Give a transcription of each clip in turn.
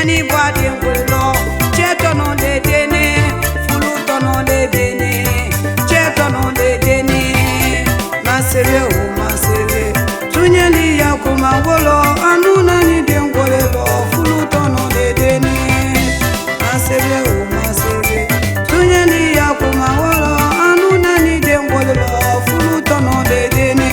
nani boade ngolo cheto no de dene fulu tono de dene cheto no de dene masere o masere tunyeli ya kuma wolo anu nani de ngolo fulu tono de dene masere o masere tunyeli ya kuma wolo anu nani de ngolo fulu tono de dene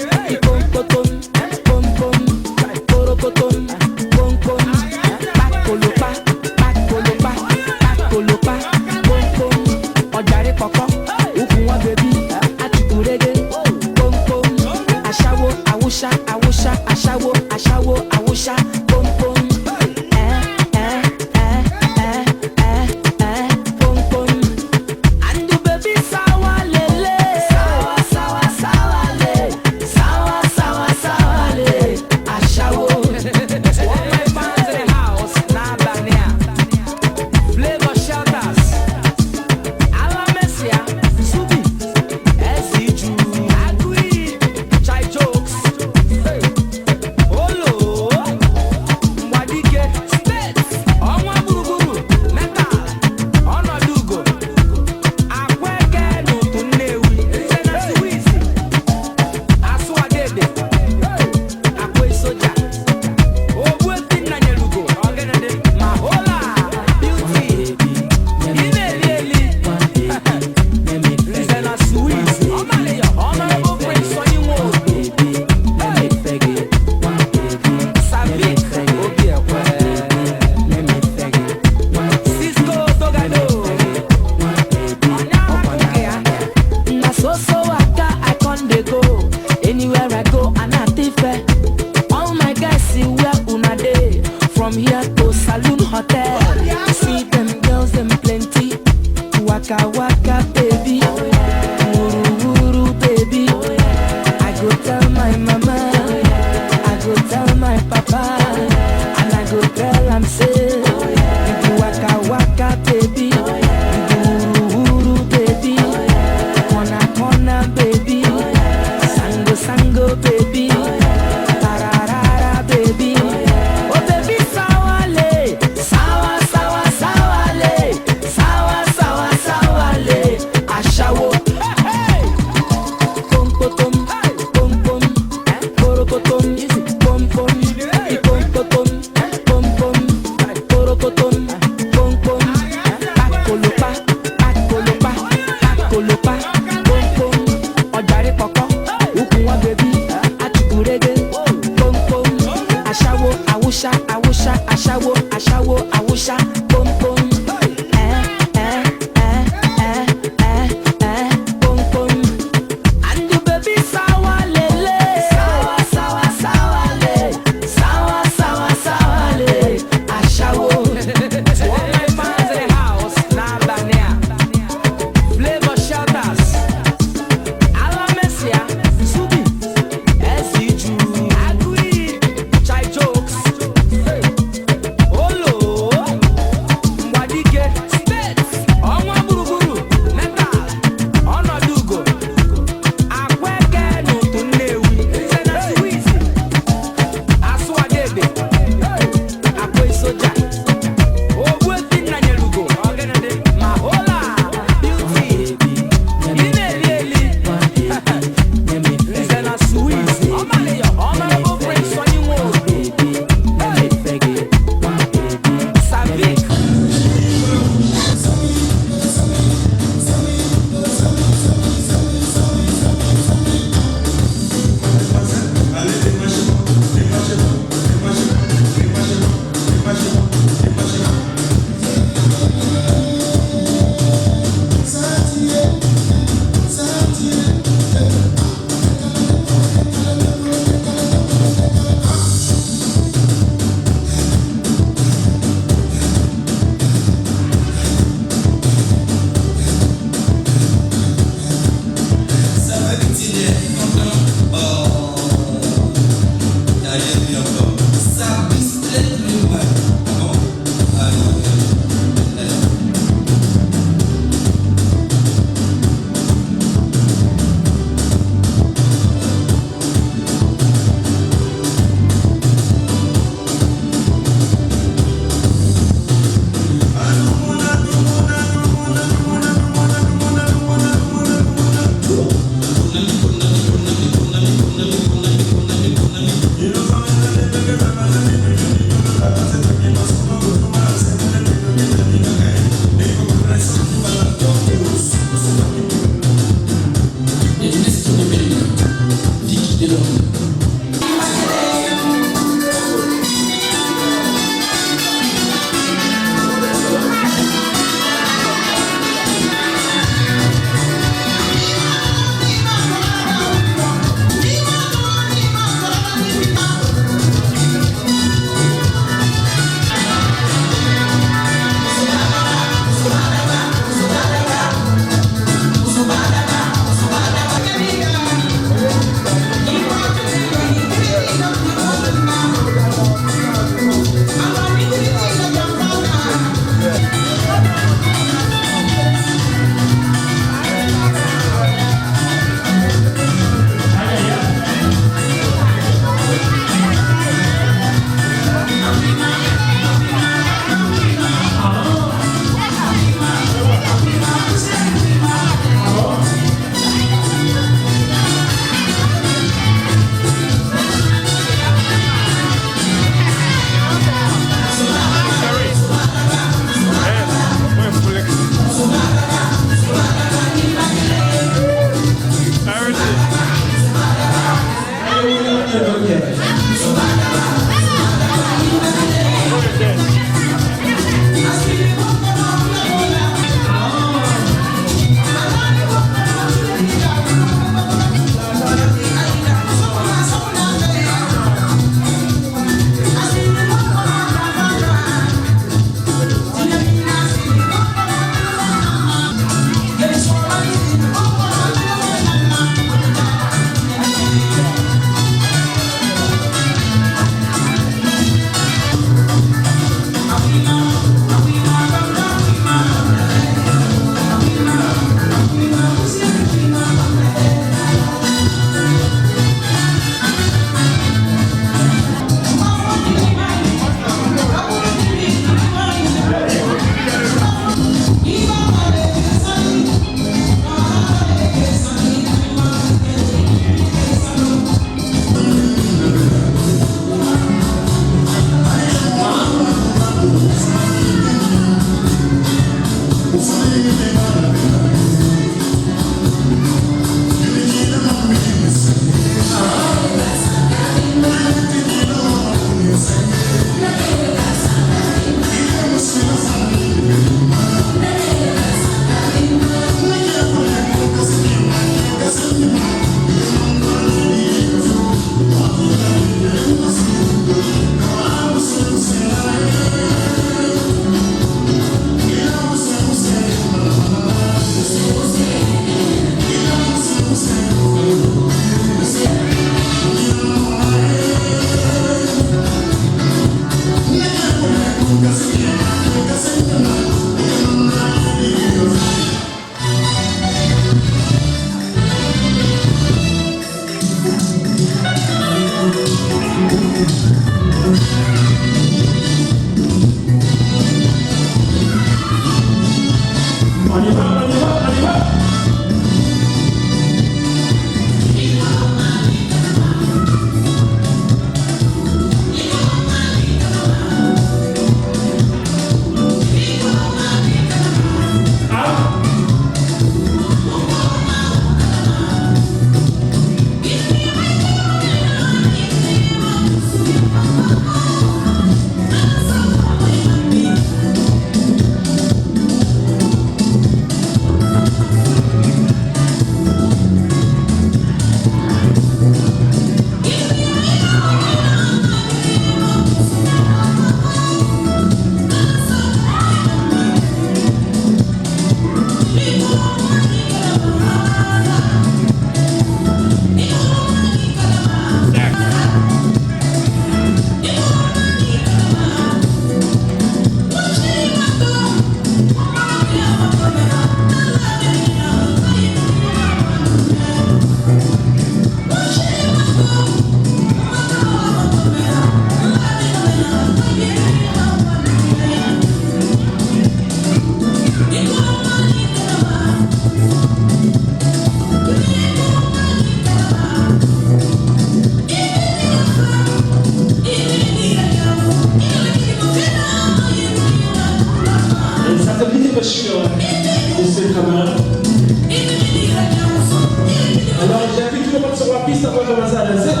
tuko kwa pista kwa mazada zetu.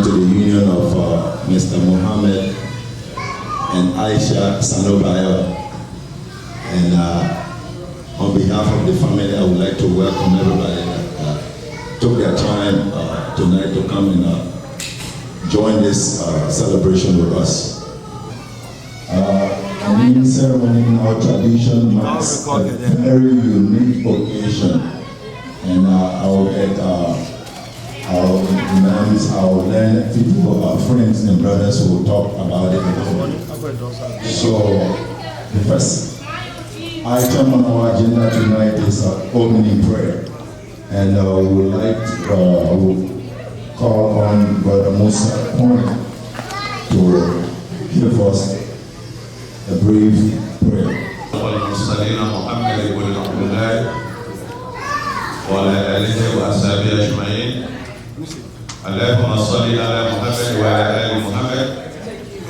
To the union of Mr. Mohamed and Aicha, Sanoh, Bayoh. And on behalf of the family, I would like to welcome everybody that took their time tonight to come and join this celebration with us. The naming ceremony in our tradition marks a very unique occasion, and I will get our imams, our learned people, our friends and brothers who will talk about it. So, the first item on our agenda tonight is opening prayer. And we would like to call on Brother Musa Point to give us a brief prayer. اللهم صل على محمد وعلى آل محمد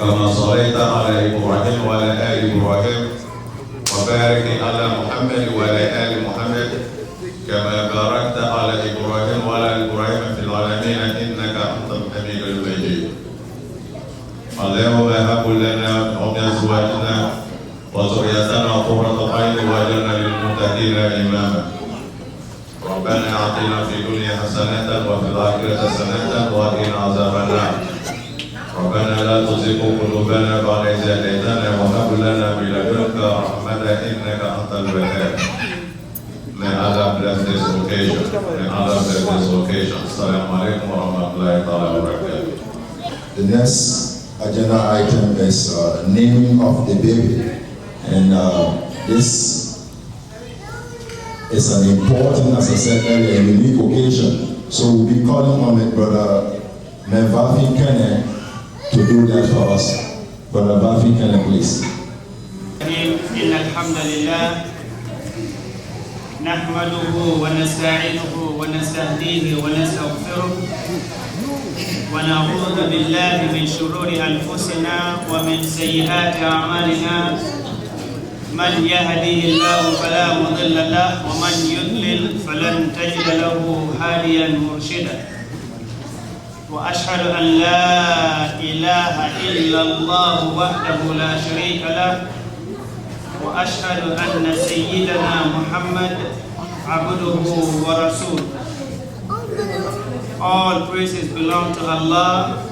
كما صليت على إبراهيم وعلى آل إبراهيم وبارك على محمد وعلى آل محمد كما باركت على إبراهيم وعلى آل إبراهيم في العالمين إنك أنت الحميد المجيد. اللهم هب لنا ومن أزواجنا وذريتنا قرة أعين واجعلنا للمتقين إماما. ربنا آتنا في الدنيا حسنة وفي الآخرة حسنة وقنا عذاب النار. ربنا لا تزغ قلوبنا بعد إذ هديتنا وهب لنا من لدنك رحمة إنك أنت الوهاب. May Allah bless this occasion. May Allah bless this occasion. Assalamu alaikum wa rahmatullahi wa barakatuh. The next agenda item is naming of the baby, and this is an important, as I said earlier, unique occasion. So we'll be calling on it, Brother Mevafi Kene, to do that for us. Brother Mevafi Kene, please. إن الحمد لله نحمده ونستعينه ونستهديه ونستغفره ونعوذ بالله من شرور أنفسنا ومن سيئات أعمالنا من يهده الله فلا مضل له ومن يضلل فلن تجد له هاديا مرشدا وأشهد أن لا إله إلا الله وحده لا شريك له وأشهد أن سيدنا محمد عبده ورسوله. All praises belong to Allah.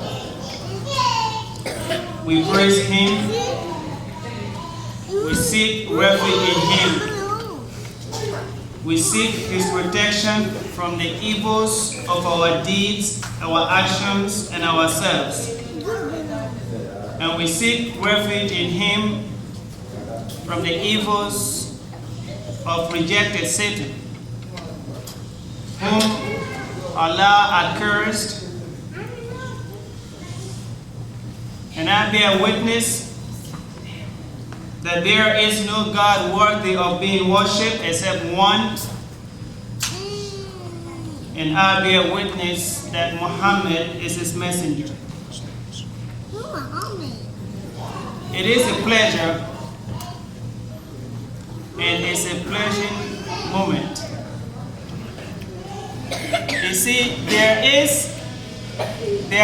We praise Him. We seek refuge in Him. We seek His protection from the evils of our deeds, our actions, and ourselves. And we seek refuge in Him from the evils of rejected Satan, whom Allah had cursed. And I bear witness that there is no God worthy of being worshipped except one. And I bear witness that Mohamed is his messenger. It is a pleasure, and it's a pleasant moment. You see, there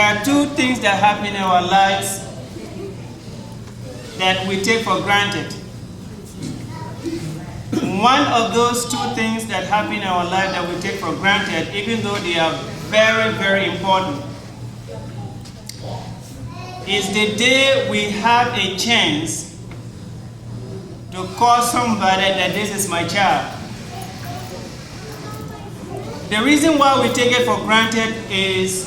are two things that happen in our lives that we take for granted. One of those two things that happen in our life that we take for granted, even though they are very, very important, is the day we have a chance to call somebody that this is my child. The reason why we take it for granted is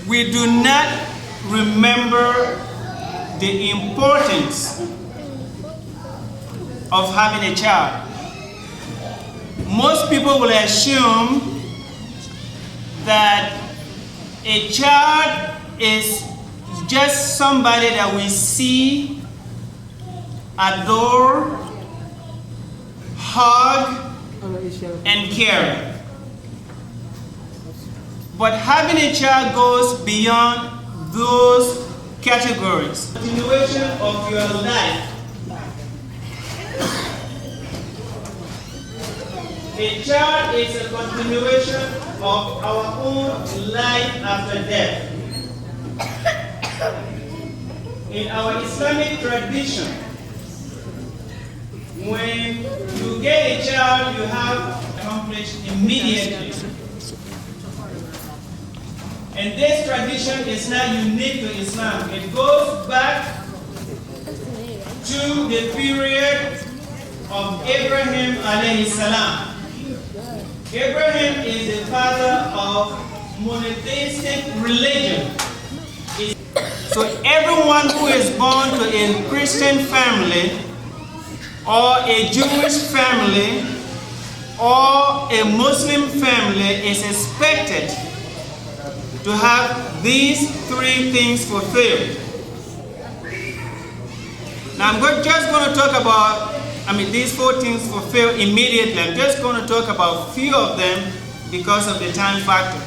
we do not remember the importance of having a child. Most people will assume that a child is just somebody that we see, adore, hug, and care. But having a child goes beyond those categories. Continuation of your life. A child is a continuation of our own life after death. In our Islamic tradition, when you get a child, you have accomplished immediately. And this tradition is not unique to Islam. It goes back to the period of Abraham alayhi salam. Abraham is the father of monotheistic religion. So everyone who is born to a Christian family or a Jewish family or a Muslim family is expected to have these three things fulfilled. Now I'm just going to talk about, these four things fulfilled immediately. I'm just going to talk about a few of them because of the time factor.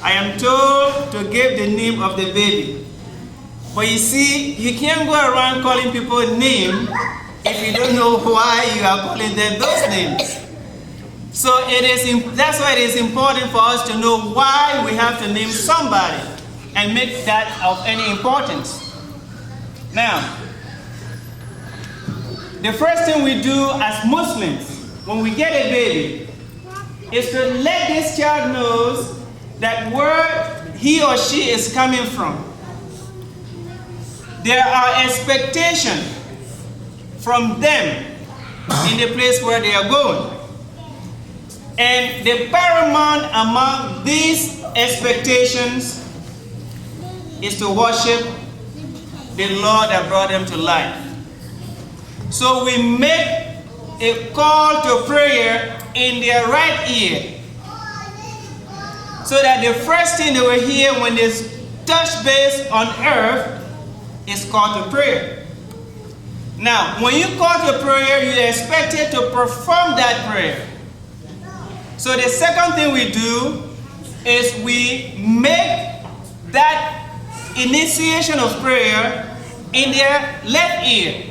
I am told to give the name of the baby. But you see, you can't go around calling people a name if you don't know why you are calling them those names. So that's why it is important for us to know why we have to name somebody and make that of any importance. Now, the first thing we do as Muslims when we get a baby is to let this child know that where he or she is coming from. There are expectations from them in the place where they are going. And the paramount among these expectations is to worship the Lord that brought them to life. So we make a call to prayer in their right ear, so that the first thing they will hear when they touch base on earth is call to prayer. Now, when you call to prayer, you are expected to perform that prayer. So the second thing we do is we make that initiation of prayer in their left ear.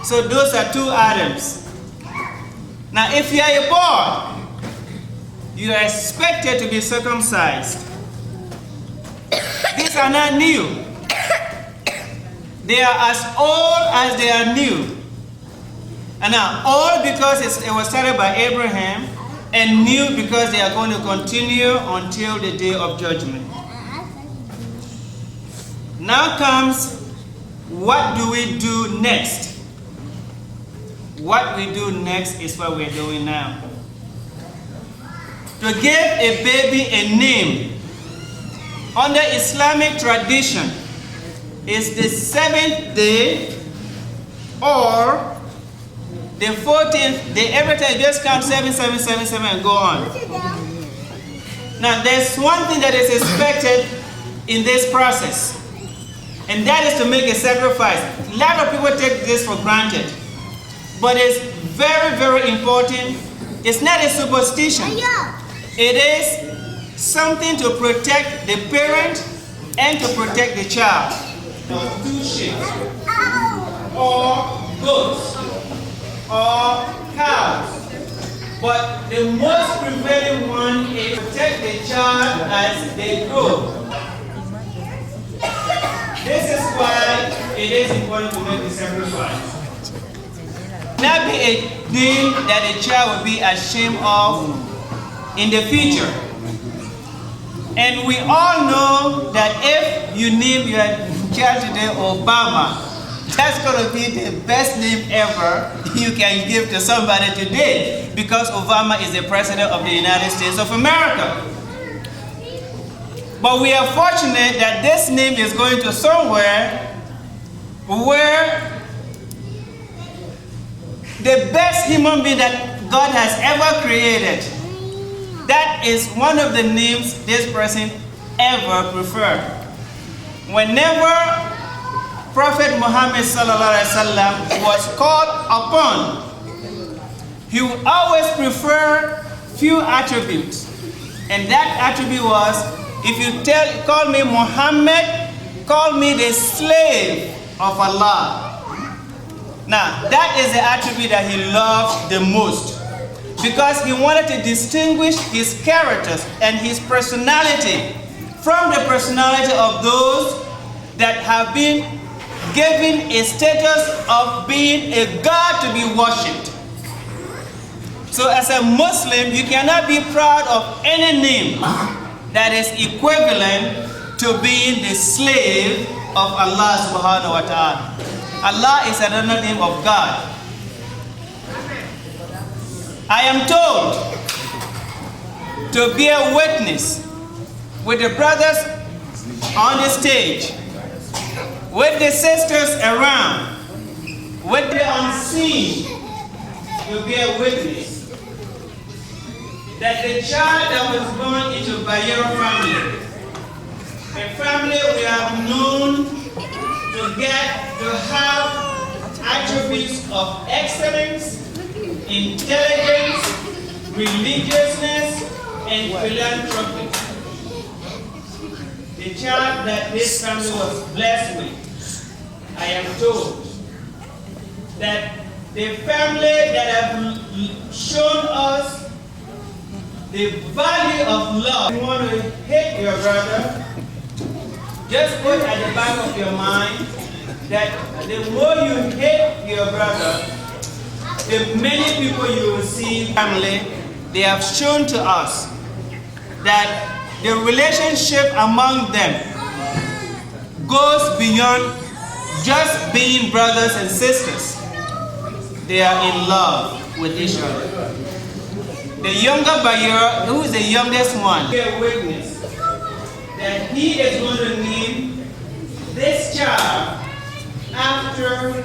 So those are two items. Now, if you are a boy, you are expected to be circumcised. These are not new. They are as old as they are new. And now, old because it was started by Abraham, and new because they are going to continue until the day of judgment. Now comes, what do we do next? What we do next is what we're doing now. To give a baby a name, under Islamic tradition, is the 7th day or the 14th day. Every time you just count 7, 7, 7, 7 and go on. Now there's one thing that is expected in this process, and that is to make a sacrifice. A lot of people take this for granted, but it's very, very important. It's not a superstition. It is something to protect the parent and to protect the child. 2 sheep, or goats, or cows. But the most prevailing one is to protect the child as they grow. This is why it is important to make the sacrifice. Not be a thing that a child will be ashamed of in the future. And we all know that if you name your child today Obama, that's going to be the best name ever you can give to somebody today, because Obama is the president of the United States of America. But we are fortunate that this name is going to somewhere where the best human being that God has ever created, that is one of the names this person ever preferred. Whenever Prophet Mohamed was called upon, he would always prefer few attributes. And that attribute was, if you call me Mohammed, call me the slave of Allah. Now, that is the attribute that he loved the most, because he wanted to distinguish his characters and his personality from the personality of those that have been given a status of being a God to be worshipped. So as a Muslim, you cannot be proud of any name that is equivalent to being the slave of Allah subhanahu wa ta'ala. Allah is another name of God. I am told to bear witness with the brothers on the stage, with the sisters around, with the unseen, to bear witness that the child that was born into Bayoh family, a family we have known to have attributes of excellence, intelligence, religiousness, and philanthropy. The child that this family was blessed with, I am told that the family that have shown us the value of love. You want to hate your brother, just put at the back of your mind that the more you hate your brother, the many people you will see family, they have shown to us that the relationship among them goes beyond just being brothers and sisters. They are in love with each other. The younger Bayoh, who is the youngest one, bear witness that he is going to name this child after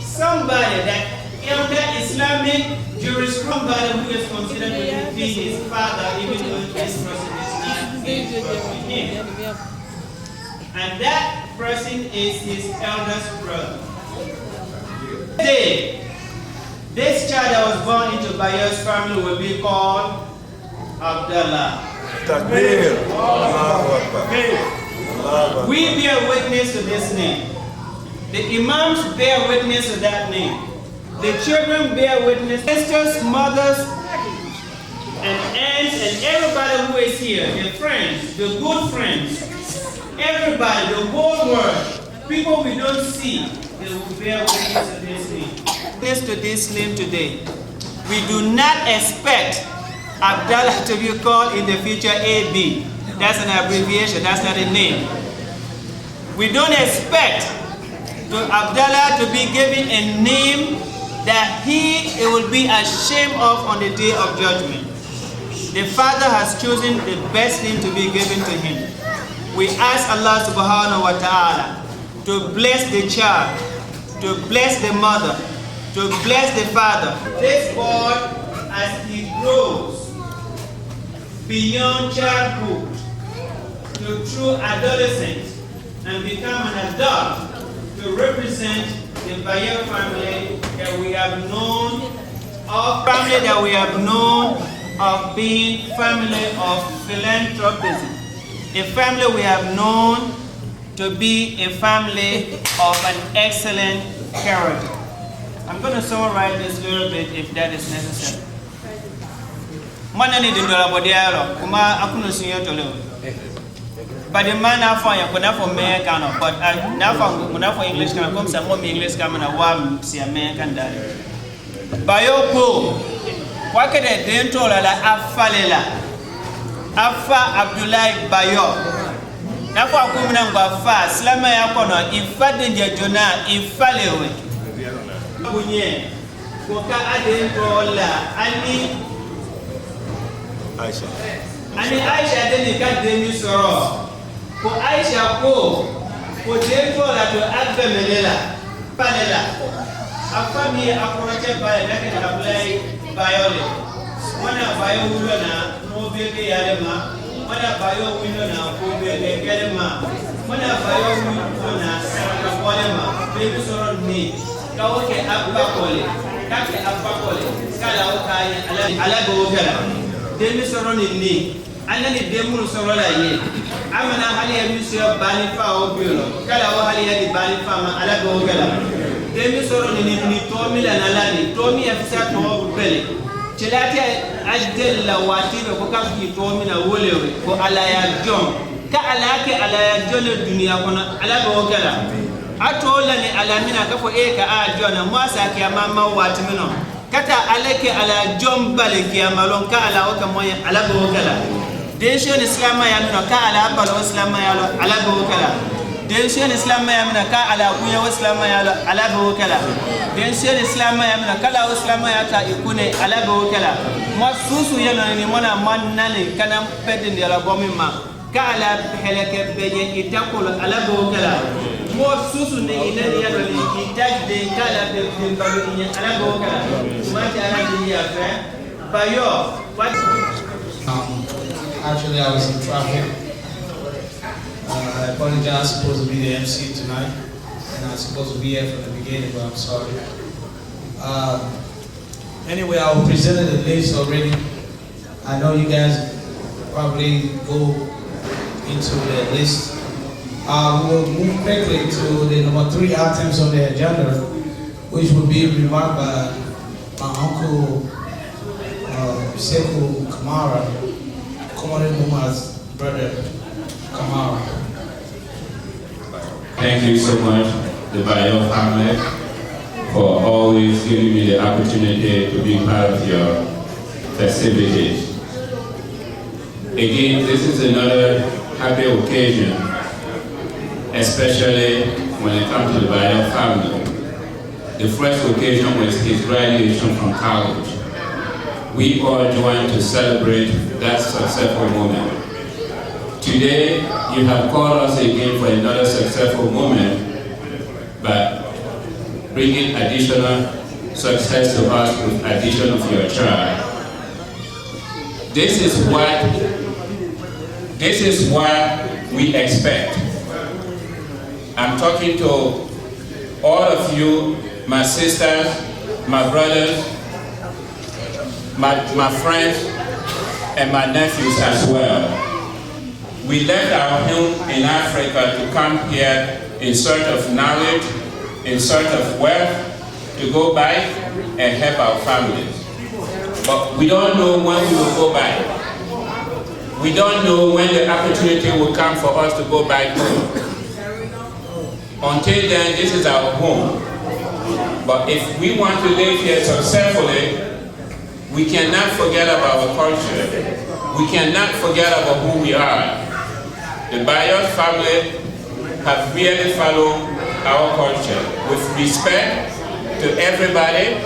somebody that under Islamic jurisprudence, somebody who is considered to be his father, even though this person is not him. And that person is his eldest brother. Today, this child that was born into Bayoh's family will be called Abdullah. Takbir. We bear witness to this name. The imams bear witness to that name. The children bear witness. Sisters, mothers, and aunts, and everybody who is here, the friends, the good friends, everybody, the whole world, people we don't see, they will bear witness to this name. This to this name today. We do not expect Abdallah to be called in the future AB. That's an abbreviation, that's not a name. We don't expect Abdallah to be given a name that he will be ashamed of on the day of judgment. The Father has chosen the best name to be given to him. We ask Allah subhanahu wa ta'ala to bless the child, to bless the mother, to bless the father. This boy, as he grows beyond childhood to true adolescence and become an adult, to represent the Bayoh family that we have known, of being family of philanthropism, a family we have known to be a family of an excellent character. I'm going to summarize this a little bit if that is necessary. Manani dindola bodiaro kuma akuno sinyo tolo. But the man na for ya kuna for American but na for English kana come some more English kama na wa si American dali. Bayoh ko wakede dentola la afalela. Afa Abdullahi Bayoh. Na for akumina ngwa slama ya kono ifade nje jona ifalewe. Bunye koka adentola ani Aicha. Ani Aicha deni ka demi soro. Ko Aicha ko dento la to agbe melela panela. Afami approach by like apply Bayoh. Wana Bayoh wulo na no bebe yalema. Wana Bayoh wulo na ko bebe kelema. Wana Bayoh wulo na saraka kolema. Bebe soro ni. Kawoke abba kole. Kake abba kole. Kala okaya ala go kala. Demi soro ni anda ni demu soro la ye amana hali ya misio bani fa o biolo kala o hali ya di bani fa ma ala go gala demi soro ni tomi la nalani tomi ya fisa to bele chelati ajdel la wati ko ka ki tomi na wolewe ko ala ya jom ka ala ke ala ya jole dunia kono ala go gala atola ni ala mina ka fo e ka a jona mwasa ke mama wati mino kata aleke ala jombale kiamalon ka ala waka moya ala go kala densho islam ya mino ka ala balo islam ya ala go kala densho islam ya mino ka ala kuya islam ya ala go kala densho islam ya mino kala islam ya ta ikune ala go kala masusu yana ni mona manale kana pedin de la bomima ka ala heleke beje itakolo ala go kala mo susu ne ina ya do ni kitagde kala be balo inya ala go kala tumati ala ni ya fe Bayoh what Actually, I was in traffic. I apologize. I'm supposed to be the MC tonight, and I was supposed to be here from the beginning, but I'm sorry. Anyway, I presented the list already. I know you guys probably go into the list. We'll move quickly to the number 3 items on the agenda, which will be remarked by my uncle Sekou Kamara, Commander Muhammad's brother Kamara. Thank you so much, the Bayoh family, for always giving me the opportunity to be part of your festivities. Again, this is another happy occasion, especially when it comes to the Bayoh family. The first occasion was his graduation from college. We all joined to celebrate that successful moment. Today, you have called us again for another successful moment by bringing additional success to us with addition of your child. This is what we expect. I'm talking to all of you, my sisters, my brothers, my friends, and my nephews as well. We left our home in Africa to come here in search of knowledge, in search of wealth, to go back and help our families. But we don't know when we will go back. We don't know when the opportunity will come for us to go back home. Until then, this is our home. But if we want to live here successfully, we cannot forget about our culture. We cannot forget about who we are. The Bayoh family have really followed our culture with respect to everybody,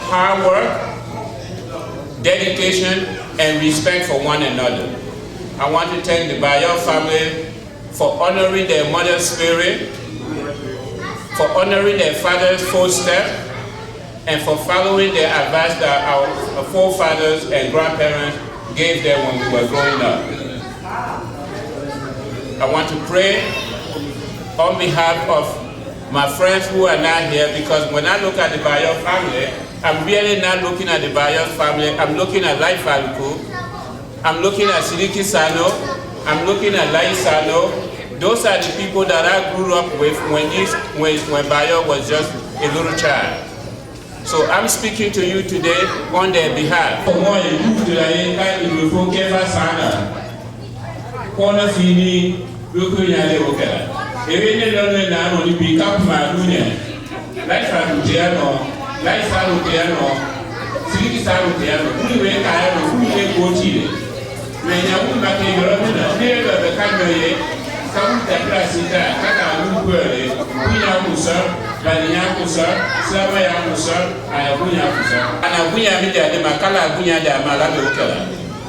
hard work, dedication, and respect for one another. I want to thank the Bayoh family for honoring their mother's spirit for honoring their father's footsteps, and for following the advice that our forefathers and grandparents gave them when we were growing up. I want to pray on behalf of my friends who are not here, because when I look at the Bayoh family, I'm really not looking at the Bayoh family. I'm looking at Lai Faluku, I'm looking at Sidiki Sanoh, I'm looking at Lai Sanoh. Those are the people that I grew up with when Bayoh was just a little child. So I'm speaking to you today on their behalf.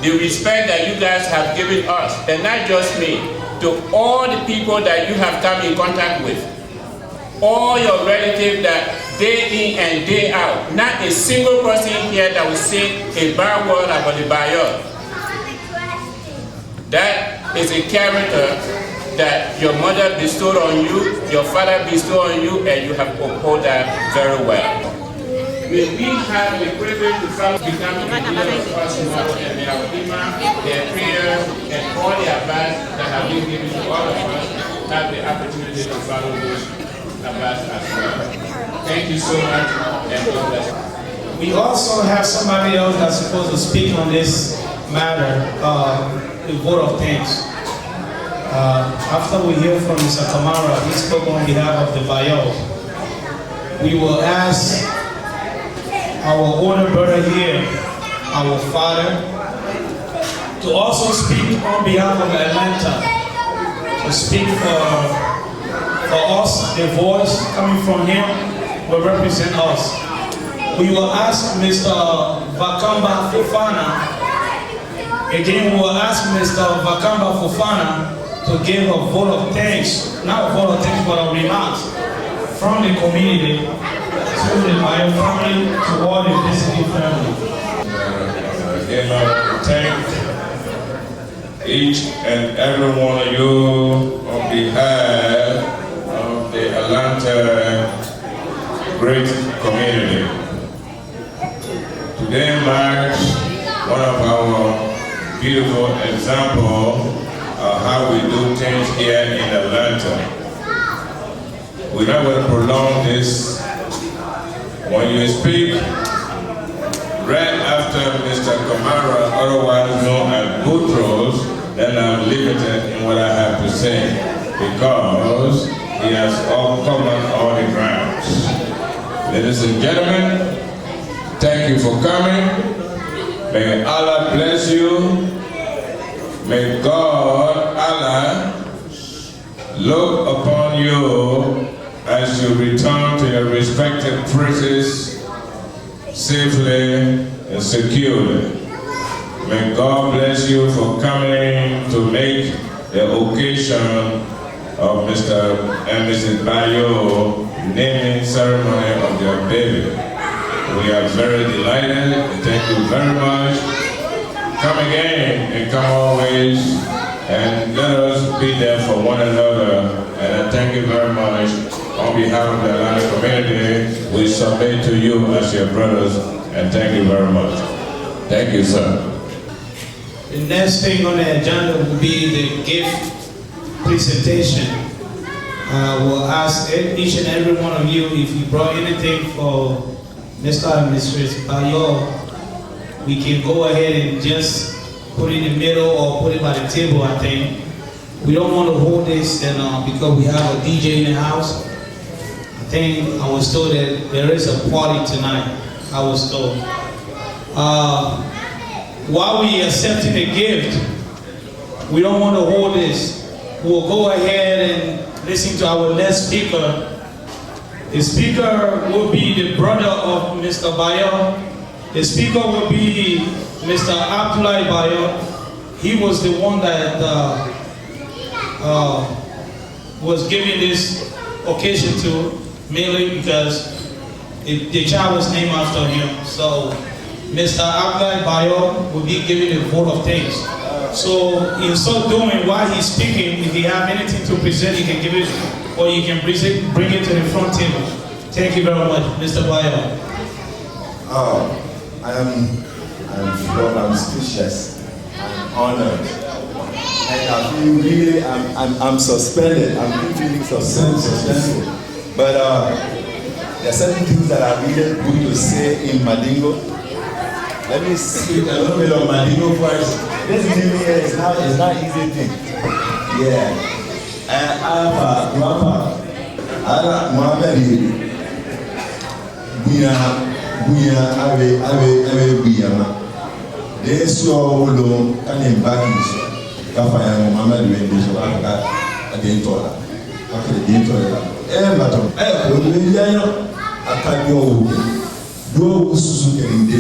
The respect that you guys have given us, and not just me, to all the people that you have come in contact with, all your relatives that day in and day out, not a single person here that will say a bad word about the Bayoh. That is a character that your mother bestowed on you, your father bestowed on you, and you have upheld that very well. May we have the privilege to follow becoming the leaders of us tomorrow, and may our imam, their prayers, and all the advice that have been given to all of us have the opportunity to follow those advice as well. Thank you so much, and God bless you. We also have somebody else that's supposed to speak on this matter, the vote of thanks. After we hear from Mr. Kamara, he spoke on behalf of the Bayoh. We will ask our older brother here, our father, to also speak on behalf of Atlanta, to speak for us. The voice coming from him will represent us. We will ask Mr. Vakamba Fofana, again we will ask Mr. Vakamba Fofana to give a vote of thanks, not a vote of thanks, but a remarks from the community to the Bayoh family, to all the visiting family. Again, I thank each and every one of you on behalf of the Atlanta great community. Today marks one of our beautiful examples of how we do things here in Atlanta. We're not going to prolong this. When you speak right after Mr. Kamara, otherwise known as Boutros, then I'm limited in what I have to say, because he has covered all the grounds. Ladies and gentlemen, thank you for coming. May Allah bless you. May God, Allah, look upon you as you return to your respective places safely and securely. May God bless you for coming to make the occasion of Mr. and Mrs. Bayoh naming ceremony of their baby. We are very delighted. Thank you very much. Come again and come always, and let us be there for one another. And I thank you very much. On behalf of the Atlanta community, we submit to you as your brothers, and thank you very much. Thank you, sir. The next thing on the agenda will be the gift presentation. We'll ask each and every one of you if you brought anything for Mr. and Mrs. Bayoh. We can go ahead and just put it in the middle or put it by the table, I think. We don't want to hold this because we have a DJ in the house. I think I was told that there is a party tonight, I was told. While we accepting the gift, we don't want to hold this. We'll go ahead and listen to our next speaker. The speaker will be the brother of Mr. Bayoh. The speaker will be Mr. Abdullah Bayoh. He was the one that was giving this occasion to. mainly because the child was named after him. So Mr. Bayoh will be giving a vote of thanks. So in so doing, while he's speaking, if you have anything to present, you can give it, or you can bring it to the front table. Thank you very much, Mr. Bayoh. I'm speechless. I'm honored. And I feel really, I'm suspended. I'm feeling suspended. But there are certain things that I really good to say in Mandingo. Let me speak a little bit of Mandingo first. This thing here is not easy thing. Yeah. And I have a grandpa. Mohamed. They saw Olo and in Baggies. Kafaya Mohamed when they saw Africa again Tola. After the Tola. I can't go. Do Suzuki in the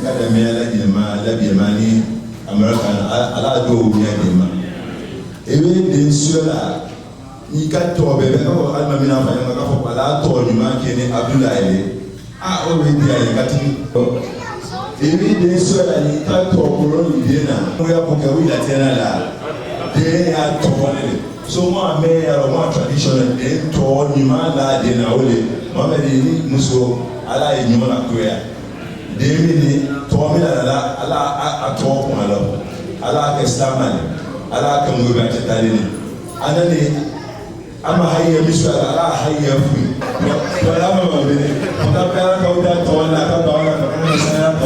Academia Labiamani, American, Alado, Yadima. Even the Sula, you can't talk about Almamina, Alato, Yumakini, Abdullah. I already got it. Even the Sula, you can't talk about dinner. We are Pukawila Tenala. They are told. So, my mayor or one traditional, they told Nimala dinner only. Mamma Muso. Ala inyona kwea demi tomi ala atop malo ala kestamani ala kamwe ba tetali anani ama haye misu ala haye fu wala mama bene ona pera ka uda tona ka bawa ka sana ka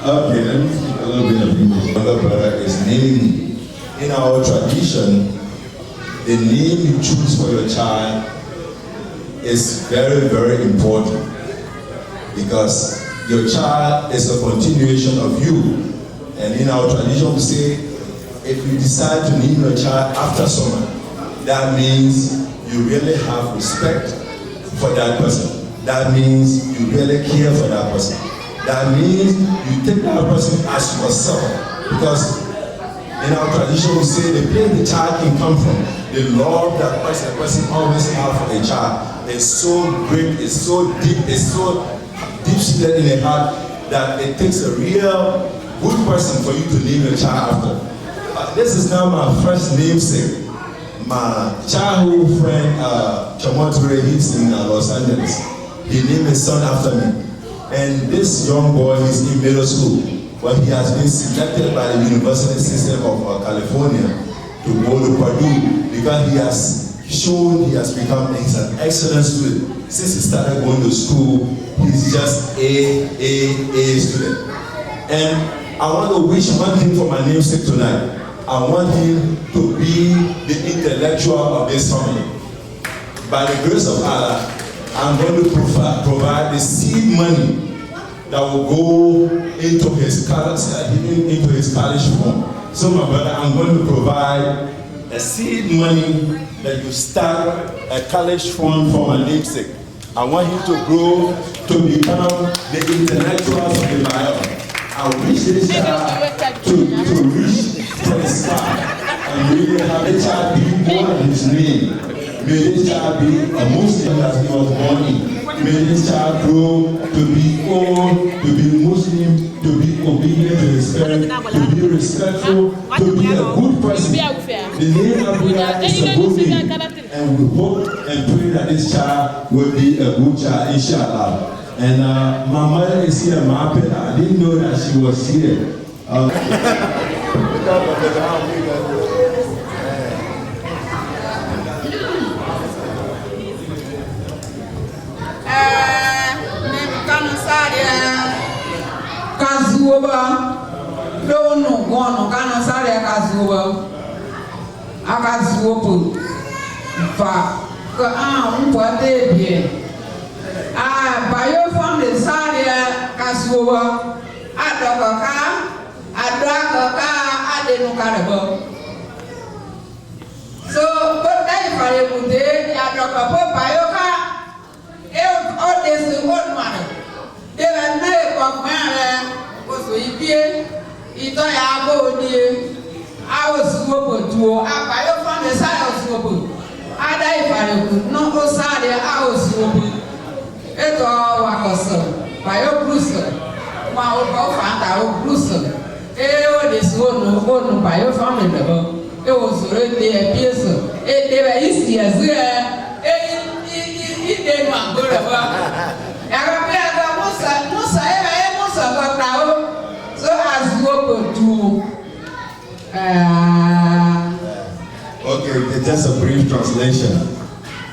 okay, let me speak a little bit of English. Brother, brother is naming in our tradition. The name you choose for your child is very, very important because your child is a continuation of you. And in our tradition, we say, if you decide to name your child after someone, that means you really have respect for that person. That means you really care for that person. That means you take that person as yourself. Because in our tradition, we say the place the child can come from, the love that a person always has for a child is so great, it's so deep, it's so deep-seated in the heart that it takes a real good person for you to name your child after. This is now my first namesake. My childhood friend, Chamoture, he's in Los Angeles. He named his son after me. And this young boy is in middle school. But he has been selected by the university system of California to go to Purdue because he has shown he has become he's an excellent student. Since he started going to school, he's just a student. And I want to wish one thing for my namesake tonight. I want him to be the intellectual of this family. By the grace of Allah, I'm going to provide the seed money that will go into his college fund. So my brother, I'm going to provide a seed money that you start a college fund for my namesake. I want him to grow to become the intellectuals of the Bayoh. I wish this child to reach the sky and really have the child be more than his name. May this child be a Muslim as he was born in. May this child grow to be old, to be Muslim, to be obedient to his parents, to be respectful, to be a good person. The name of God is a good name, and we hope and pray that this child will be a good child, inshallah. And my mother is here, I didn't know that she was here. Kazuoba, no one can say Kazuoba. Akazuopo, what they be. Bayoh from the Sadia Kazuoba, Adoka, Adenukarabo. So, but that if I would say, Adoka, Bayoka, all this is one man. They were never of man, was we be, it I was open to Bayoh from the side of no osade a osuobi eto wakoso Bayoh bruso ma o ba fanta o bruso o de so no Bayoh family lebo e o so de pieso e de ba isi azu e de ma gora ba ya be aga musa e musa ba tawo so azu ko tu Okay, just a brief translation.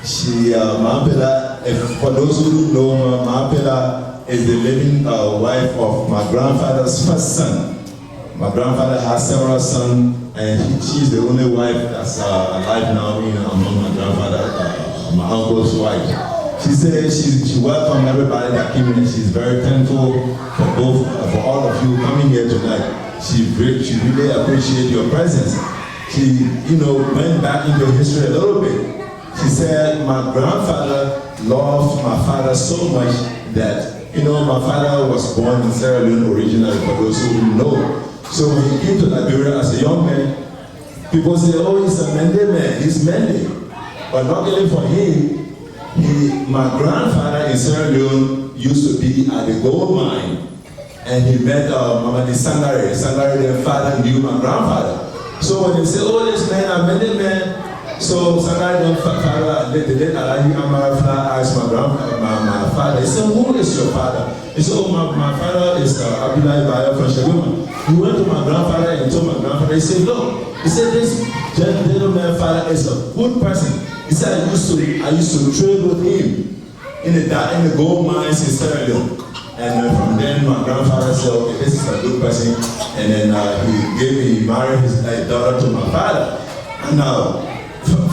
She, Mahapela, for those who don't know her, Mahapela is the living wife of my grandfather's first son. My grandfather has several sons, and she's the only wife that's alive now among my grandfather, my uncle's wife. She said she welcomed everybody that came in. She's very thankful for all of you coming here tonight. She really appreciates your presence. She, went back into history a little bit. She said, my grandfather loved my father so much that, my father was born in Sierra Leone originally, for those who didn't know. So when he came to Liberia as a young man, people say, oh, he's a Mende man, he's Mende. But luckily for him, my grandfather in Sierra Leone used to be at the gold mine. And he met Mohamed Sangare. Sangare, their father, knew my grandfather. So when they say, oh, this man, I met him, man. So Sangare, their father, they did Alahi Amarafla asked my father. He said, who is your father? He said, oh, my father is Abdullah Bayoh from Shaguma. He went to my grandfather and told my grandfather, he said, look, he said, this gentleman father is a good person. He said, I used to trade with him in the gold mines in Sierra Leone. And from then, my grandfather said, okay, this is a good person. And then he married his daughter to my father. And now,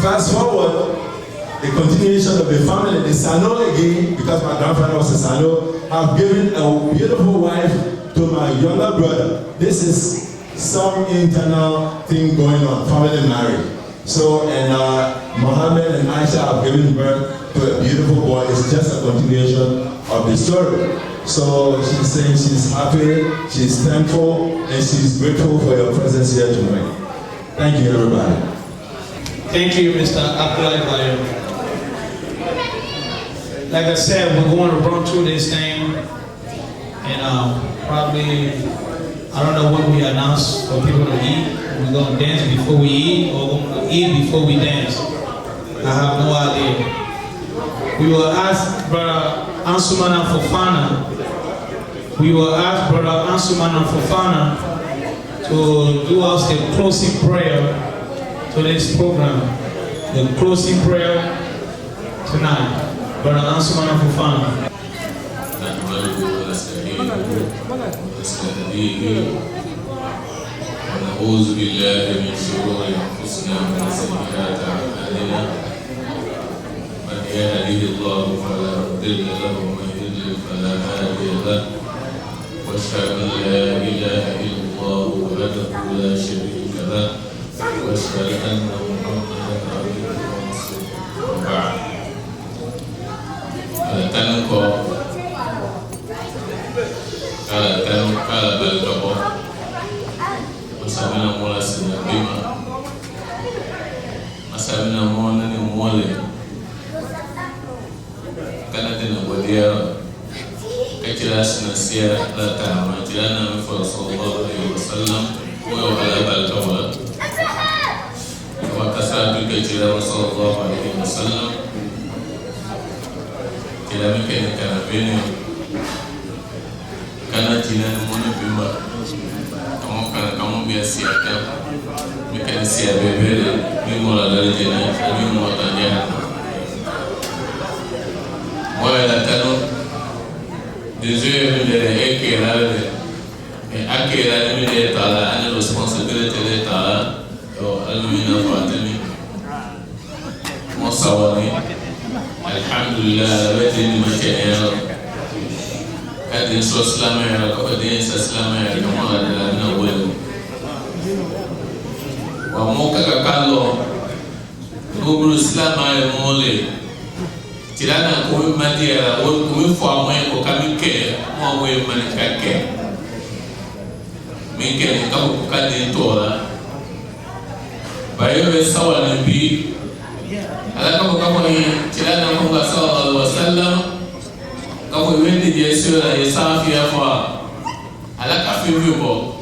fast forward, the continuation of the family, the Sanoh again, because my grandfather was a Sanoh, have given a beautiful wife to my younger brother. This is some internal thing going on, family marriage. So, and Mohamed and Aicha have given birth to a beautiful boy. It's just a continuation of the story. So she's saying she's happy, she's thankful, and she's grateful for your presence here tonight. Thank you, everybody. Thank you, Mr. Abdullah Bayoh. Like I said, we're going to run through this thing, and probably, I don't know what we announce for people to eat. We're going to dance before we eat, or we're going to eat before we dance. I have no idea. We will ask Brother Ansumana Fofana. We will ask Brother Ansumana Fofana to do us the closing prayer to this program. The closing prayer tonight. Brother Ansumana Fofana. ونعوذ بالله من شرور أنفسنا ومن سيئات أعمالنا من يهده الله فلا مضل له ومن يضلل فلا هادي له واشهد أن لا إله إلا الله وحده لا شريك له واشهد أن محمدا عبده ورسوله وبعد kala balkabo masabina mola sina bima masabina mola ni mole kana tena bodia kachira sina sia la tama jirana mfa sallallahu alaihi wasallam wa ala balkabo wa kasatu kachira sallallahu alaihi wasallam kila mkene kana bene kana tina mona bimba kamo bia siaka mekana sia bebele mimola darajena mimola tanya wala tano deje de ekirale akira ni de tala ana responsibility de tala o alumina fatani mosawani alhamdulillah rabbil makana Adin so Islamaya ko adin sa Islamaya ko mo adala na wala wa mo ka kalo gubru Islamaya mole tirana ko madia o ko fo mo ko kamike mo we man kake minke ka ko kadin tola Bayoh be sawala bi Ala ka ko ni tilana ko sallallahu alaihi wasallam ka ko wendi je sura ya safiya fa ala ka fi bo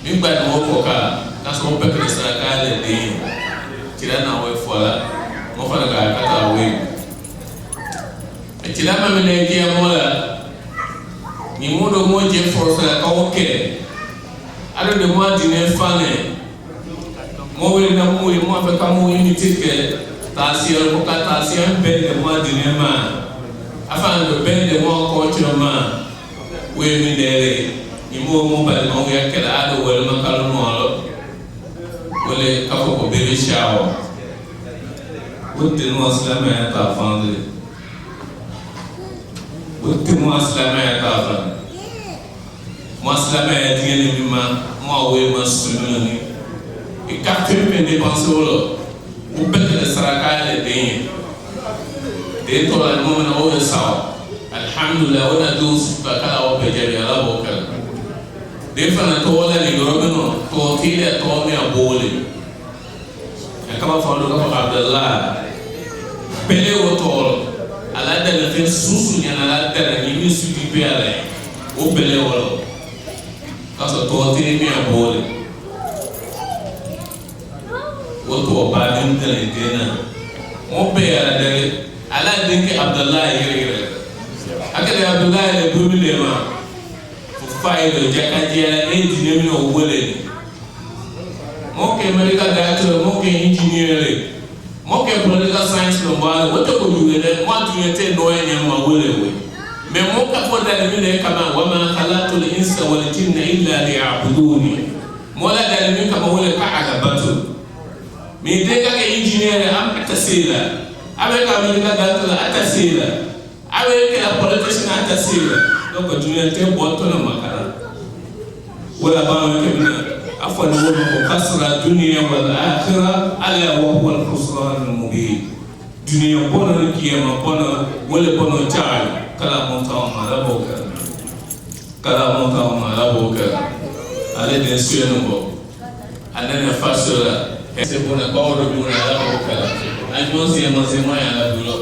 min ba mo ko ka so pe ke sara ka le de tilana we fola mo fa ka ka ta we tilama me ne je mola ni mo do mo je force ka o ke ado de mo dine fane mo we na mo mo fa ka mo imite ke tasir ko ka tasir be de mo dine ma afan do be de mo ko choma we mi dere ni mo ba mo ya ke la ado we ma ka no alo wole ka ko be be shawo wote no aslama ya ta fande wote mo aslama ya ta fande mo aslama ya tiene mi ma mo we ma sunni e ka te me dépenser wolo o bete de saraka le de to la mo na o sawa alhamdulillah wala dus ba kala o be jabi ala bo kala de fana to wala ni robino to tile to me abole e kama fa do ko abdallah pele o to ala da le fe susu ni ala da ni mi su di be ala o pele wala kaso to tile me abole woto ba din tele dena mo be ala dele ala dinke abdallah yire akade abdallah le dubile ma fu faydo jakajiya e dinemi no wole mo ke medical doctor mo ke engineer mo ke political science no ba woto ko yule mo tuyete no enya ma wole we me mo ka fo da mi le kama wa ma khalaqul insa wal jinna illa liya'buduni mo la da mi kama wole ka agabatu mi de ka engineer am tasila abe ka medical doctor atasila abe ka politician atasila donc dunia te boto na makara wala ba ke bina afwan wo ko kasra dunia wal akhirah ala wa huwa al khusran al mubin dunia bona na kiyama bona wala bona taal kala mo taw ma la boka kala mo taw ma la boka ale de sueno bo anana fasora c'est pour ne pas oublier la boka anjonsi ma se mo ya la bulo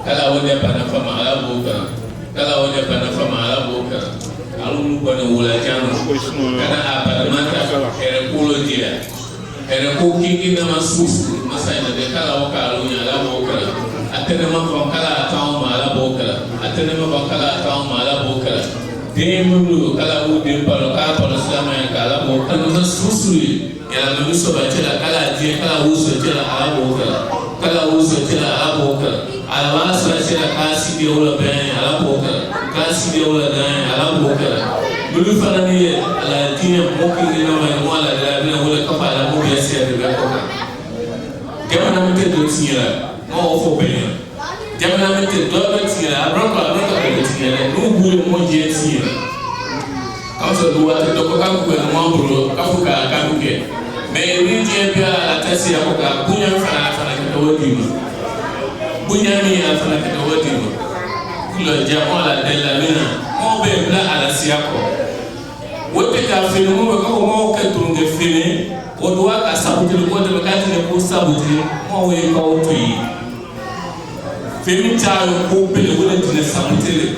kala wode pana fama ala boka kala wode pana fama ala boka alum ko ne wala jano kana aparamata ere kulo dia ere ko kingi na masusu masai na de kala waka alunya ala boka atene ma ko kala taw ma ala boka atene ma ko kala taw ma ala boka de mulu kala wode palo ka palo sama ya kala boka no masusu ya na miso ba tela kala die kala uso tela ala boka kala uso tela ala boka ala wasa tela kasi de wala ben ala boka kasi de wala dan ala boka bulu fana ni ala tinya moki ni na mo ala da na wala kafa ala mo ya se de ko kama na mete do tinya mo ofo ben jamana mete do do tinya abroka be tinya no bulu mo je tinya kaso do wata do ko ka ko mo bulu ka fu ka ka ke me ni je bia atasi ya ko ka bunya fana ke do dima bunya mi ya fana ke do dima kilo jamola della mina mo be bla ala siako wote ka fini mo ko mo ka tunge fini o do ka sabuti ko de ka tine ko sabuti mo we ka o tuyi fini tayo ko bele wala tine sabuti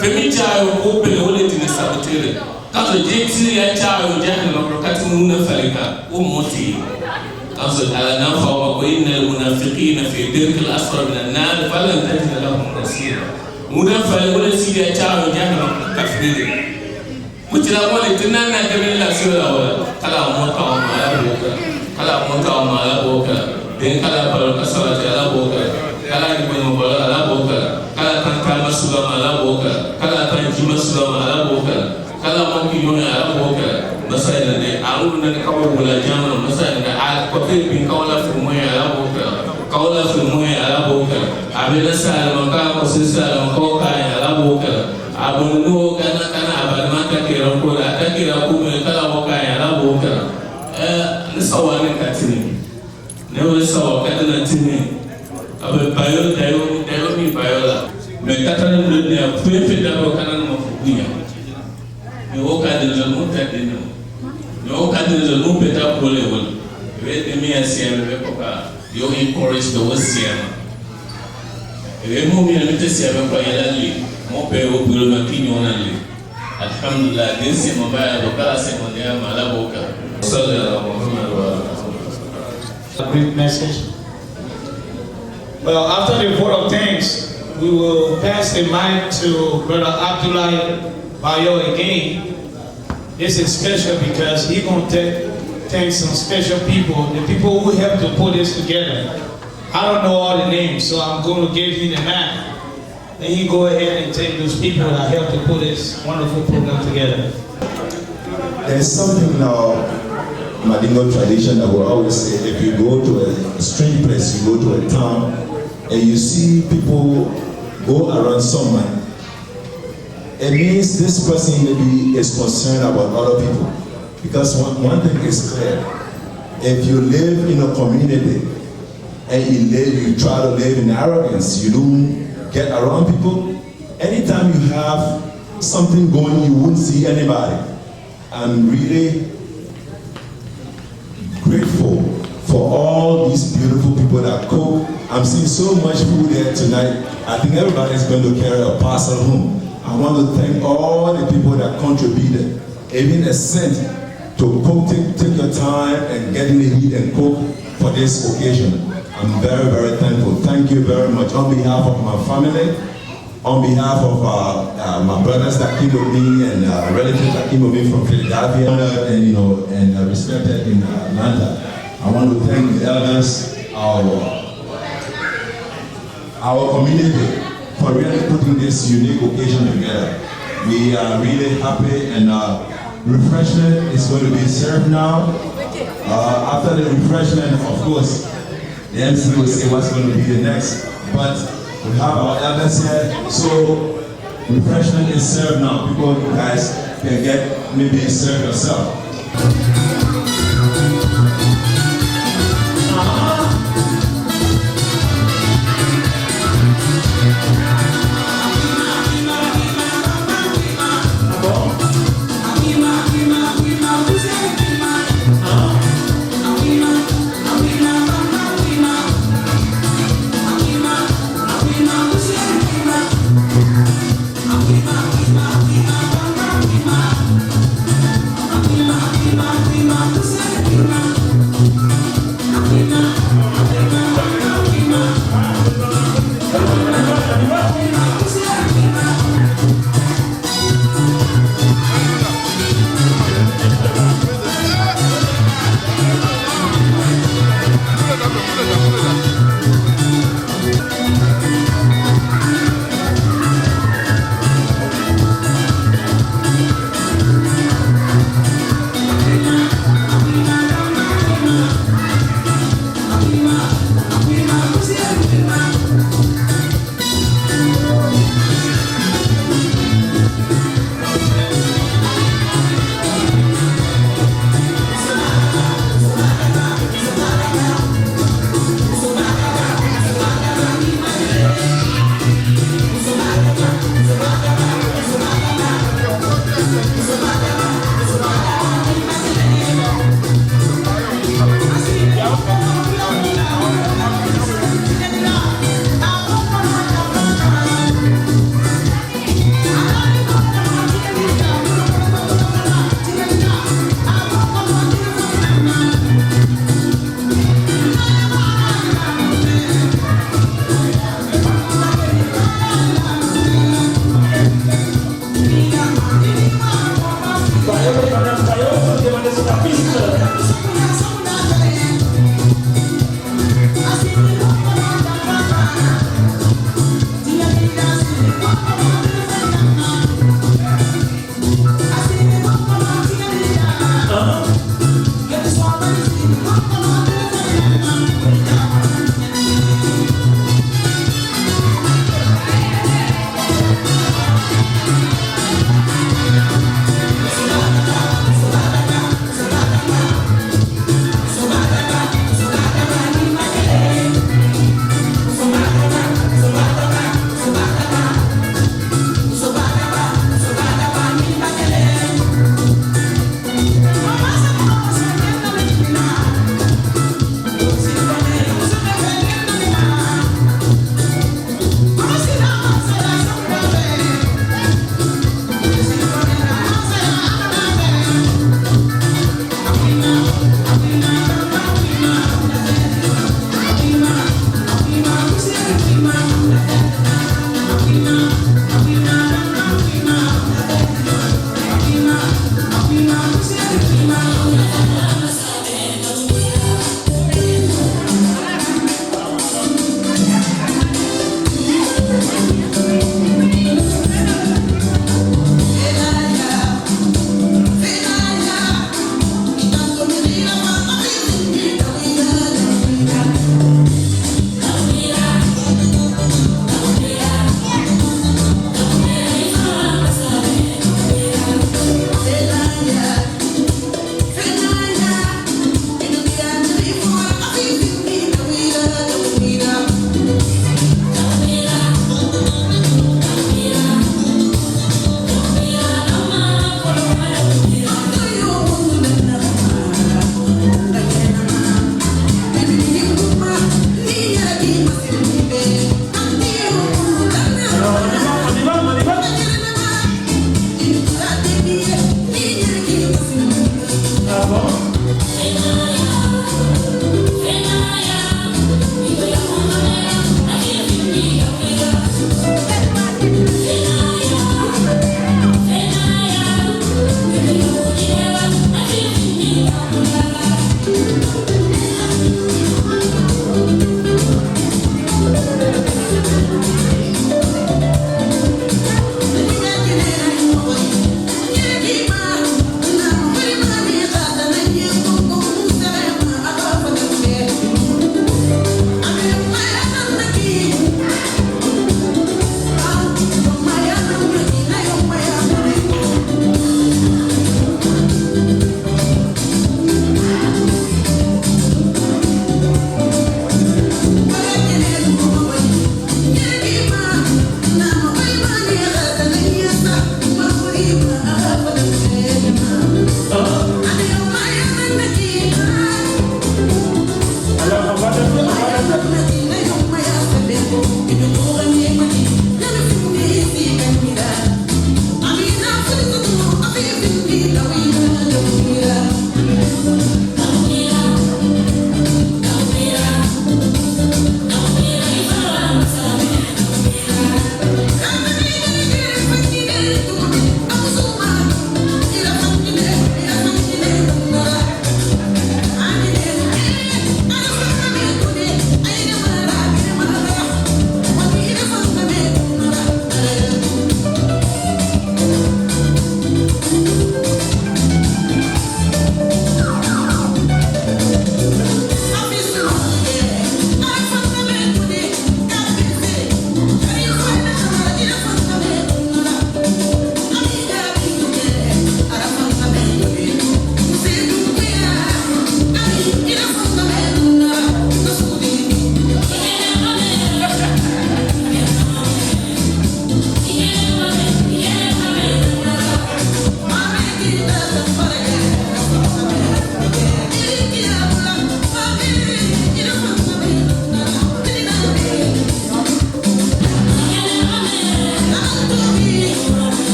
fini tayo ko bele wala tine sabuti ka so je ti ya tayo jahannam no ka tinu na falika o moti قصد على نفع وإن المنافقين في درك الأسفل من النار فلن تجد لهم نصيرا منافق ولا سيدي أشعر جهنم كفرين متلا ولا تنانا كمن لا سوى ولا كلا موتا وما لا بوكا كلا موتا وما لا بوكا بين كلا بلو كسرة لا بوكا كلا يبين مبلا لا بوكا كلا تنكا مسولا ما لا بوكا كلا تنجي مسولا ما لا بوكا كلا ممكن يوم لا بوكا masaya ne alu na ka wa wala jama masaya ne a ko te bin ka wala fu mo ya la boka ka wala fu mo ya la boka abela sala man ka ko sala ko ka ya la boka abun no kana abal ma ta ke ran ko la ta ke ra ko me kala ko ka ya la boka ni sawa ne ka tini ne wala sawa ka tana tini abel bayo dayo mi bayo la me ka tana ne fe da ko kana mo fu bunya ni o ka de mo ta de no kadri zo no peta pole wol we de mi asia me ko ka you encourage the Western. If you move to seven by Yali, Mope will make only. Alhamdulillah, this is my Bokala Semondia Malaboka. A brief message. Well, after the vote of thanks, we will pass the mic to Brother Abdullah Bayoh again. This is special because he's going to thank some special people, the people who helped to put this together. I don't know all the names, so I'm going to give you the map. Then you go ahead and take those people that helped to put this wonderful program together. There's something in our Madingo tradition that we always say, if you go to a strange place, you go to a town, and you see people go around someone, it means this person maybe is concerned about other people. Because one thing is clear, if you live in a community and you try to live in arrogance, you don't get around people, anytime you have something going, you won't see anybody. I'm really grateful for all these beautiful people that cook. I'm seeing so much food here tonight. I think everybody's going to carry a parcel home. I want to thank all the people that contributed, even a cent, to cook, take your time and get in the heat and cook for this occasion. I'm very, very thankful. Thank you very much. On behalf of my family, on behalf of my brothers that came with me and relatives that came with me from Philadelphia and respected in Atlanta, I want to thank the elders, our community, for really putting this unique occasion together. We are really happy, and refreshment is going to be served now. After the refreshment, of course, the MC will say what's going to be the next. But we have our elders here, so refreshment is served now. People, you guys can get maybe serve yourself. Bima,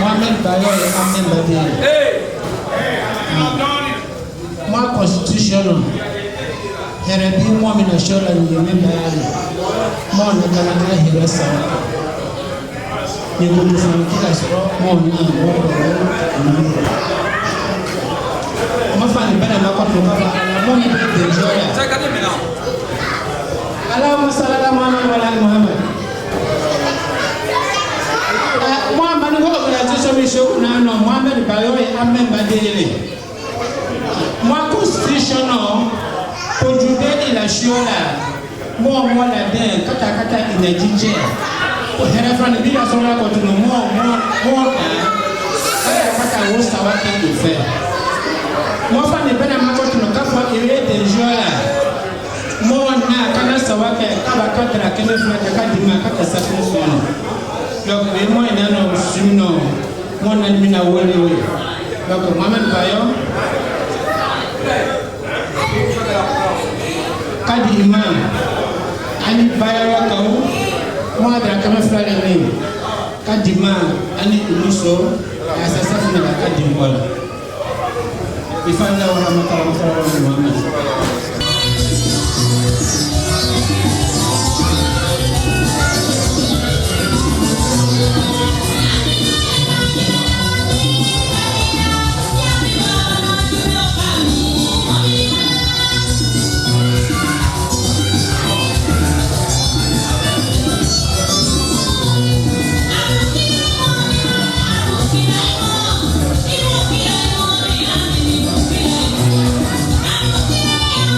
Mohamed Bayoh moi constitutional Herebi moi minashola ni member moi na kana hira sawa ni kutufanikisha sawa moi na mafani bana makoto kama moi ni dejoya Allahumma salli ala Muhammad wa ala Muhammad Mohamed ngo organisation mission na no Mohamed Bayoh member dele moi constitutional conjuguer la chiola moi la den kata inajije herefran bi la sola ko tuno moi kata wosta wake ife moi fa ne bena mako tuno kafa ire de jola moi na kana sawake kaba katra kene funa kadima kata sacrifice donc les moi na no suno moi na mina wole donc Mohamed Bayoh kadi imam ani bayara kamu mo ada kama frale ni kadi ma ani uluso asasa fina kadi mbola ifalla wa rahmatullahi wa barakatuh Yeah.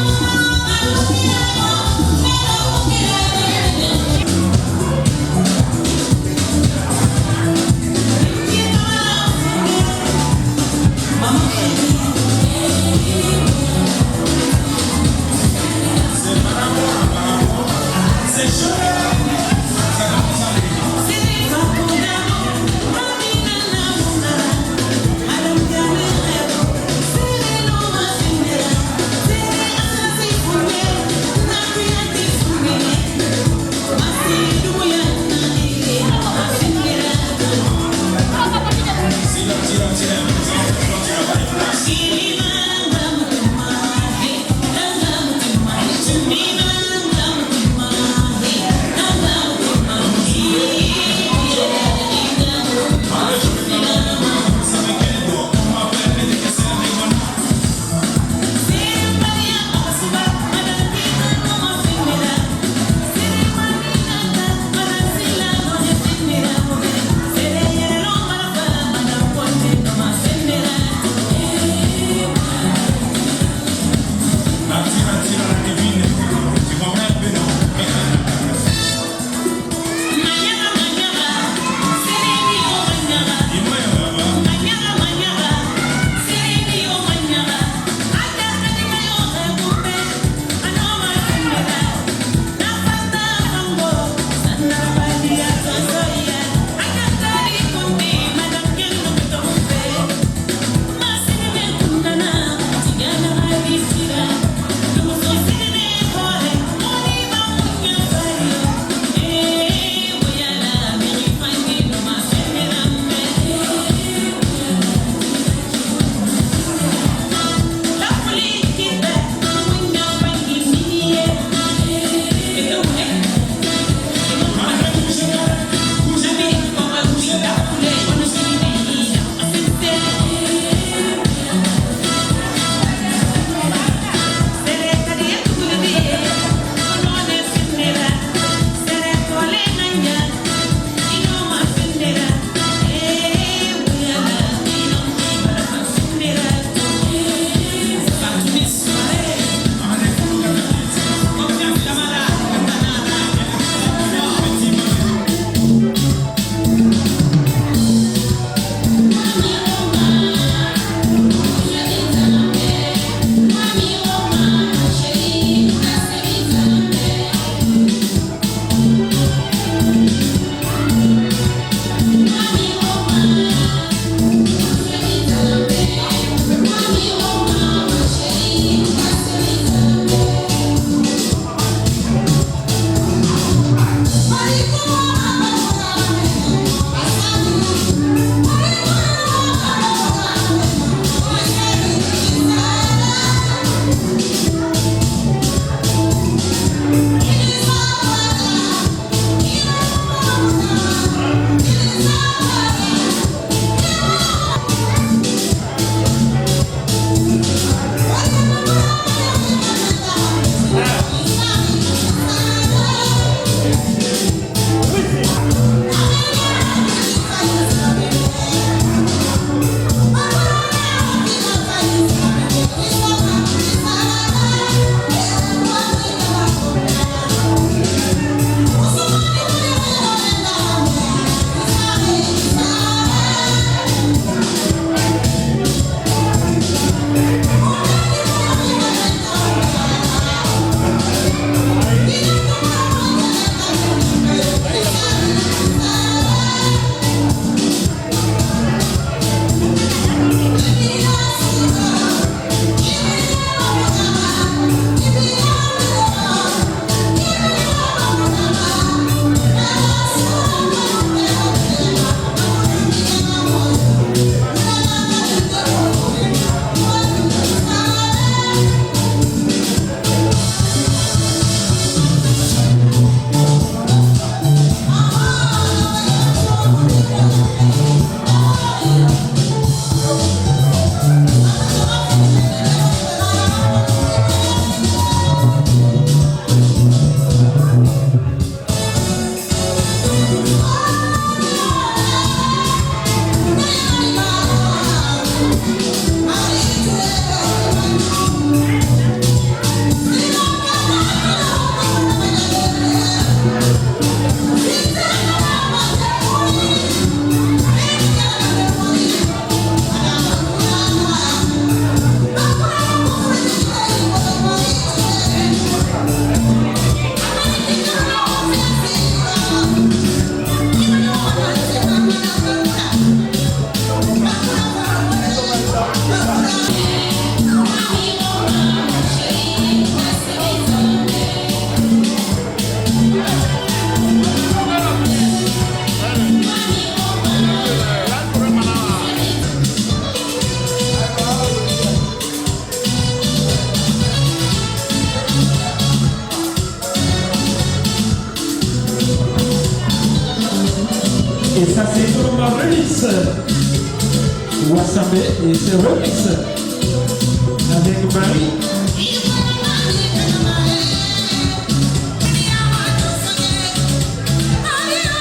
Ça c'est comme un remix. Wasabe et c'est remix. Avec Marie. Mario,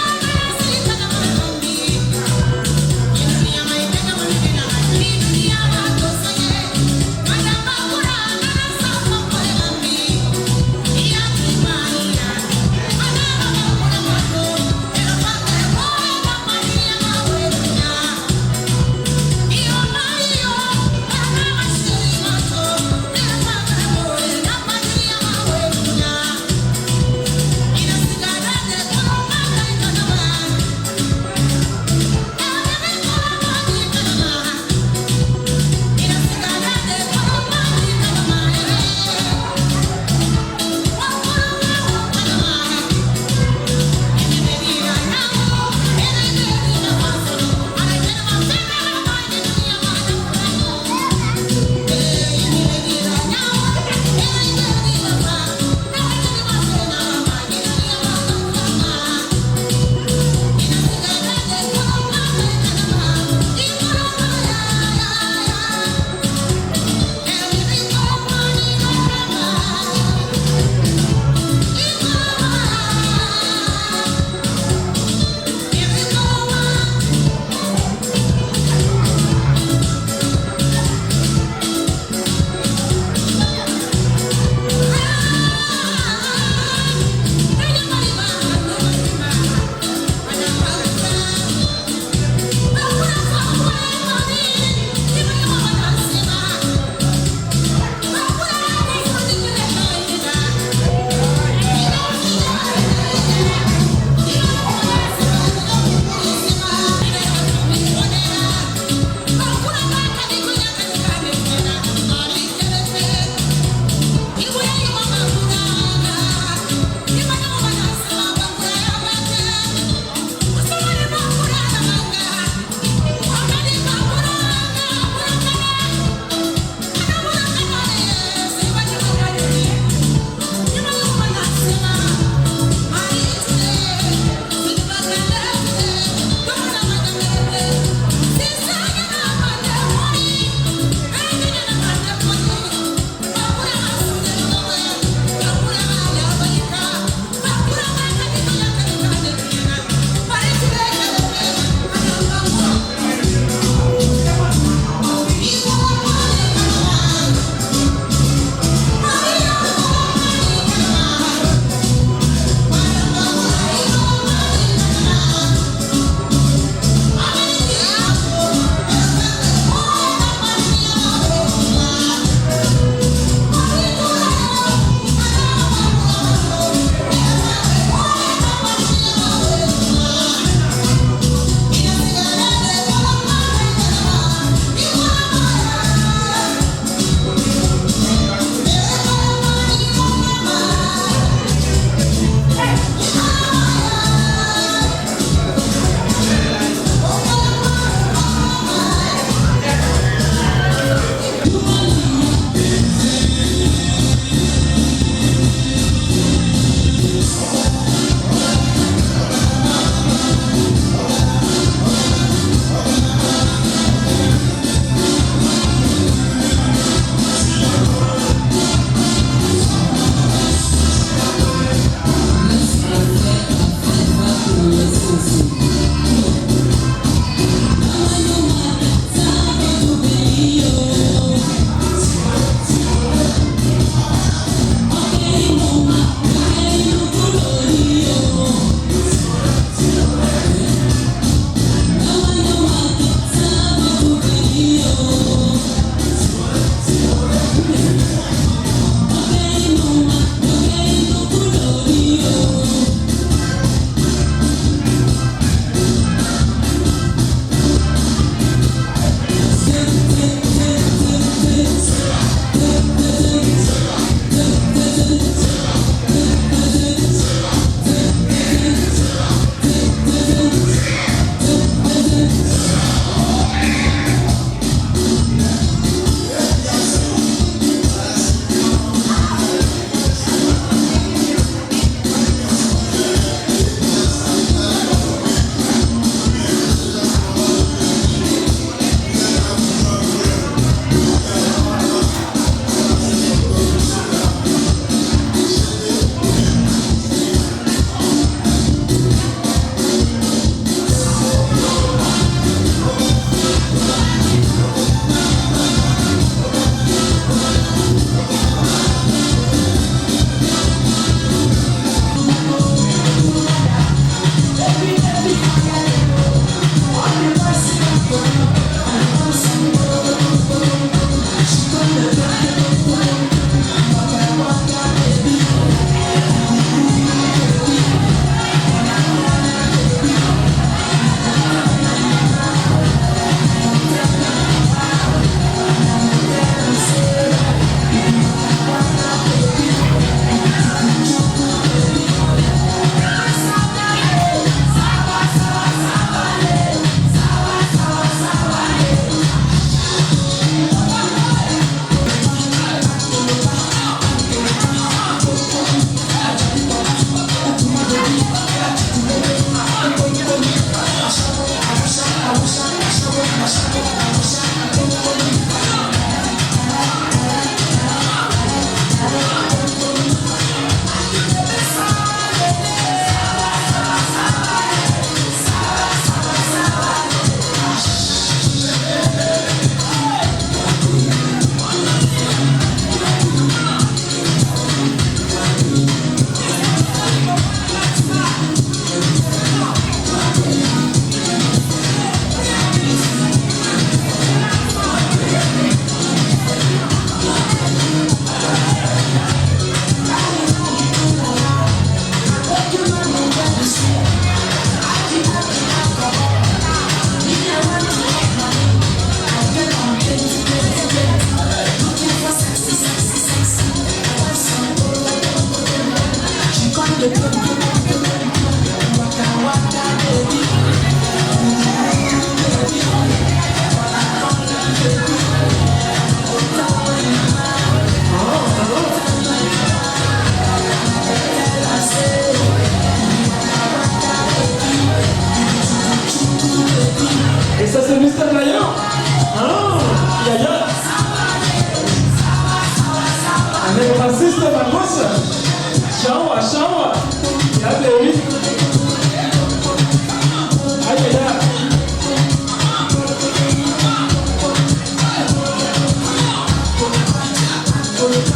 to